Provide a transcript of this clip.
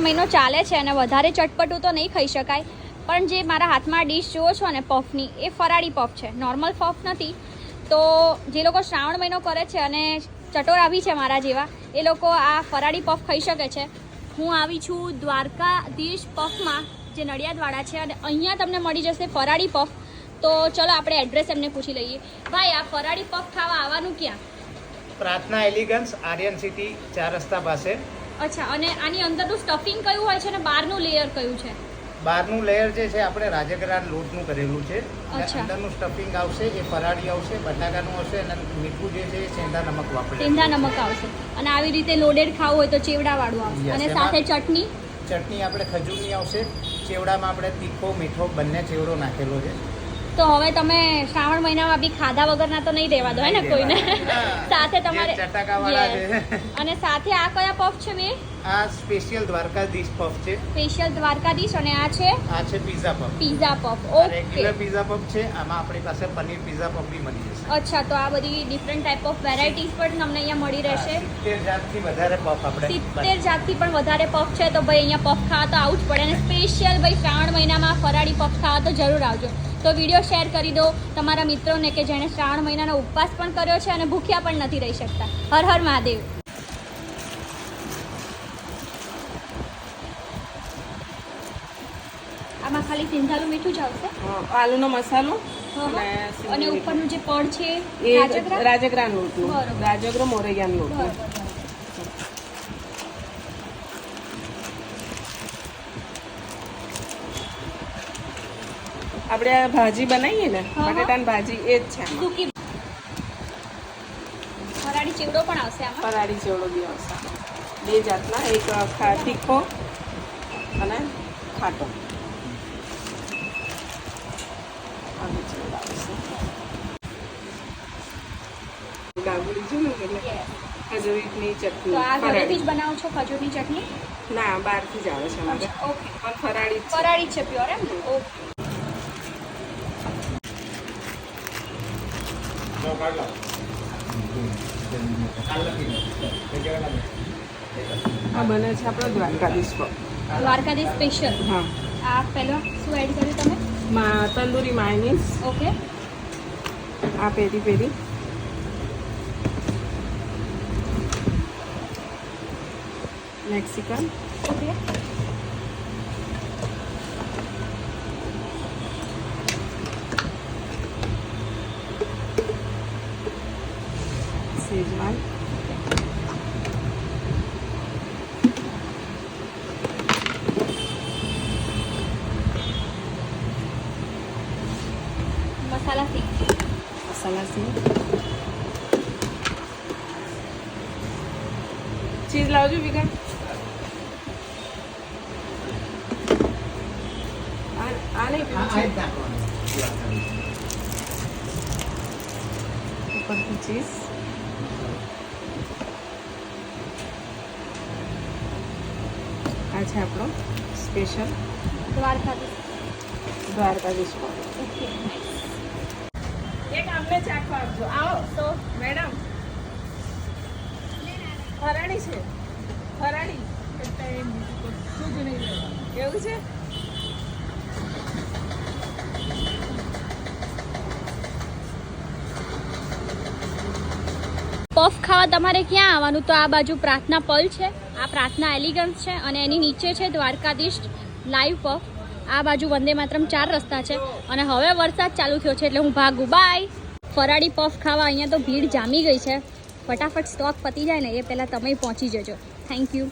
મહિનો ચાલે છે અને વધારે ચટપટું તો નહીં ખાઈ શકાય, પણ જે મારા હાથમાં ડીશ જુઓ છો ને પફની, એ ફરાળી પફ છે, નોર્મલ પફ નથી. તો જે લોકો શ્રાવણ મહિનો કરે છે અને ચટોરાવી છે મારા જેવા, એ લોકો આ ફરાળી પફ ખાઈ શકે છે. હું આવી છું દ્વારકાધીશ પફમાં, જે નડિયાદવાળા છે, અને અહીંયા તમને મળી જશે ફરાળી પફ. તો ચલો આપણે એડ્રેસ એમને પૂછી લઈએ. ભાઈ, આ ફરાળી પફ ખાવા આવવાનું ક્યાં? પ્રાર્થના એલિગન્સ, આર્યન સિટી, 4 રસ્તા પાસે. અચ્છા, અને આની અંદરનું સ્ટફિંગ કયું હોય છે અને બહારનું લેયર કયું છે? બહારનું લેયર જે છે આપણે રાજગરા લોટનું કરેલું છે. અચ્છા. અંદરનું સ્ટફિંગ આવશે એ ફરાળી આવશે, બટાકાનું આવશે, અને મીઠું જે છે એ સેંધા નમક વાપરે. સેંધા નમક આવશે. અને આવી રીતે લોડેડ ખાવું હોય તો ચેવડા વાળું આવશે. Yes, અને એમાં સાથે ચટણી ચટણી આપણે ખજૂરની આવશે. ચેવડામાં આપણે તીખો મીઠો બંને ચેવડો નાખેલો છે. તો હવે તમે શ્રાવણ મહિનામાં બી ખાધા વગરના તો નહીં રહેવા દો હે ને કોઈને. સાથે તમારે ચટાકાવાળા છે. અને સાથે આ કયા પફ છે બે? આ સ્પેશિયલ દ્વારકાધીશ પફ છે. સ્પેશિયલ દ્વારકાધીશ. અને આ છે pizza puff. Pizza puff. Okay, regular pizza puff છે. આમાં આપણી પાસે પનીર પીઝા પફ બી મળી જશે. અચ્છા, તો આ બધી ડિફરન્ટ ટાઈપ ઓફ વેરાયટીઝ પણ તમને અહીંયા મળી રહેશે. 70 જાતથી વધારે પફ આપણે 70 જાતથી પણ વધારે પફ છે. તો ભાઈ અહીંયા પફ ખાવા તો આવું જ પડે. અને સ્પેશિયલ ભાઈ શ્રાવણ મહિનામાં ફરાળી પફ ખાવા તો જરૂર આવજો. તો વિડીયો શેર કરી દો તમારા મિત્રોને કે જેણે શ્રાવણ મહિનાનો ઉપવાસ પણ કર્યો છે અને ભૂખ્યા પણ નથી રહી શકતા. હર હર મહાદેવ. આમાં ખાલી સિંધાલું મીઠું જ આવશે, આલુનો મસાલો અને ઉપરનું જે પડ છે એ રાજગરા. રાજગરાનું લોટનું, બરોબર. રાજગરો મોરૈયાનું લોટનું. બરોબર. આપણે આ ભાજી બનાવીએ ને, બટેટાની ભાજી એ જ છે આમાં. સૂકી ફરાળી ચેવડો પણ આવશે આમાં. ફરાળી ચેવડો બી આવશે. બે જાતના, એક તીખો અને ખાટો. આવી ચેવડો આવશે. ડાબુડી છે ને એટલે ખજૂરીની તો ચટણી. આ ઘરેથી જ ફરાળી. બનાવો છો ખજૂરની ચટણી? ના, બહારથી જ આવે છે અમારે, ઓકે, પણ ફરાળી જ છે. ફરાળી છે પ્યોર એમ ને? ઓકે. આ બને છે આપણો દ્વારકાધીશ પફ. દ્વારકાધીશ સ્પેશિયલ. હા, આ પહેલો શું એડ કર્યું તમે? Tandoori mayonnaise, okay. આ પેરી પેરી, મેક્સિકન, ઓકે. શેઝવાન, મસાલા સિંગ. મસાલા સિંગ, ચીઝ લાવજો વિગન. આ નહીં પીવું છે. ઉપરથી ચીઝ. આ છે આપણો special Dwarkadhish. Dwarkadhish puff. Okay. એક આમને ચાખવા આપજો. આવો તો મેડમ. ફરાળી છે, ફરાળી એટલે એમ બીજું કશું જ નહીં રહેવાનું. એવું છે. પફ ખાવા તમારે ક્યાં આવવાનું? તો આ બાજુ પ્રાર્થના પલ છે, આ પ્રાર્થના એલિગન્સ છે, અને એની નીચે છે દ્વારકાધીશ લાઈવ પફ. આ બાજુ વંદે માતરમ 4 રસ્તા છે. અને હવે વરસાદ ચાલુ થયો છે એટલે હું ભાગું. બાય. ફરાળી પફ ખાવા અહીંયા તો ભીડ જામી ગઈ છે. ફટાફટ સ્ટોક પતી જાય ને એ પહેલાં તમે પહોંચી જજો. Thank you.